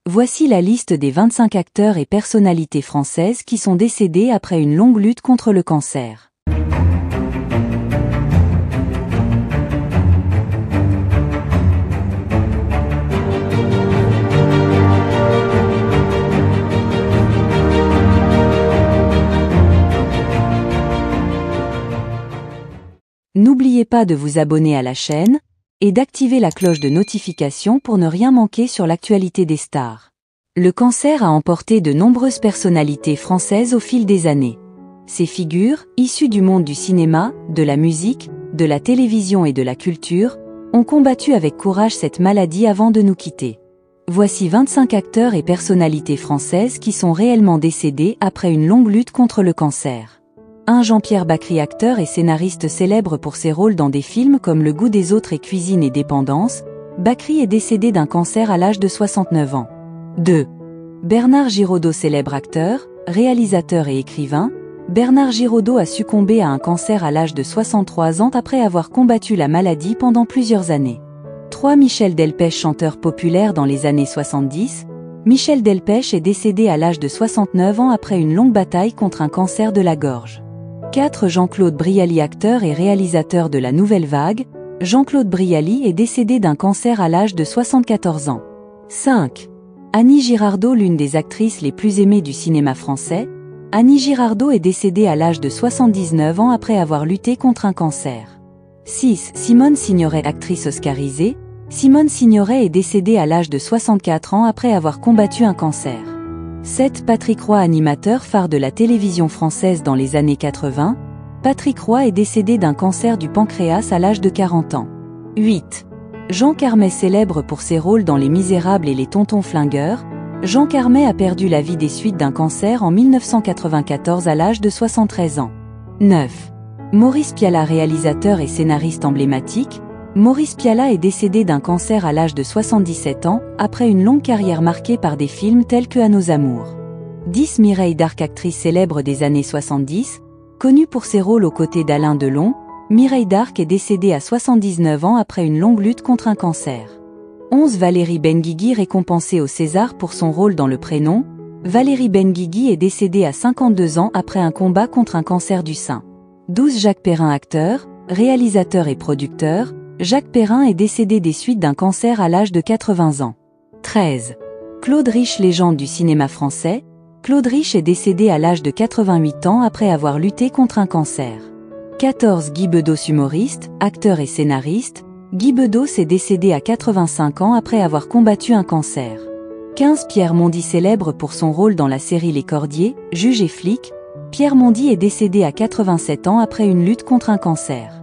Voici la liste des 25 acteurs et personnalités françaises qui sont décédés après une longue lutte contre le cancer. N'oubliez pas de vous abonner à la chaîne et d'activer la cloche de notification pour ne rien manquer sur l'actualité des stars. Le cancer a emporté de nombreuses personnalités françaises au fil des années. Ces figures, issues du monde du cinéma, de la musique, de la télévision et de la culture, ont combattu avec courage cette maladie avant de nous quitter. Voici 25 acteurs et personnalités françaises qui sont réellement décédés après une longue lutte contre le cancer. 1. Jean-Pierre Bacri, acteur et scénariste célèbre pour ses rôles dans des films comme Le goût des autres et Cuisine et Dépendance, Bacri est décédé d'un cancer à l'âge de 69 ans. 2. Bernard Giraudot, célèbre acteur, réalisateur et écrivain, Bernard Giraudot a succombé à un cancer à l'âge de 63 ans après avoir combattu la maladie pendant plusieurs années. 3. Michel Delpech, chanteur populaire dans les années 70, Michel Delpech est décédé à l'âge de 69 ans après une longue bataille contre un cancer de la gorge. 4. Jean-Claude Brialy, acteur et réalisateur de La Nouvelle Vague, Jean-Claude Brialy est décédé d'un cancer à l'âge de 74 ans. 5. Annie Girardot, l'une des actrices les plus aimées du cinéma français, Annie Girardot est décédée à l'âge de 79 ans après avoir lutté contre un cancer. 6. Simone Signoret, actrice oscarisée, Simone Signoret est décédée à l'âge de 64 ans après avoir combattu un cancer. 7. Patrick Roy, animateur phare de la télévision française dans les années 80, Patrick Roy est décédé d'un cancer du pancréas à l'âge de 40 ans. 8. Jean Carmet, célèbre pour ses rôles dans Les Misérables et Les Tontons Flingueurs, Jean Carmet a perdu la vie des suites d'un cancer en 1994 à l'âge de 73 ans. 9. Maurice Pialat, réalisateur et scénariste emblématique, Maurice Pialat est décédé d'un cancer à l'âge de 77 ans, après une longue carrière marquée par des films tels que À nos amours. 10. Mireille Darc, actrice célèbre des années 70, connue pour ses rôles aux côtés d'Alain Delon, Mireille Darc est décédée à 79 ans après une longue lutte contre un cancer. 11. Valérie Benguigui, récompensée au César pour son rôle dans Le Prénom, Valérie Benguigui est décédée à 52 ans après un combat contre un cancer du sein. 12. Jacques Perrin, acteur, réalisateur et producteur, Jacques Perrin est décédé des suites d'un cancer à l'âge de 80 ans. 13. Claude Rich, légende du cinéma français, Claude Rich est décédé à l'âge de 88 ans après avoir lutté contre un cancer. 14. Guy Bedos, humoriste, acteur et scénariste, Guy Bedos est décédé à 85 ans après avoir combattu un cancer. 15. Pierre Mondy, célèbre pour son rôle dans la série Les Cordiers, juge et flic, Pierre Mondy est décédé à 87 ans après une lutte contre un cancer.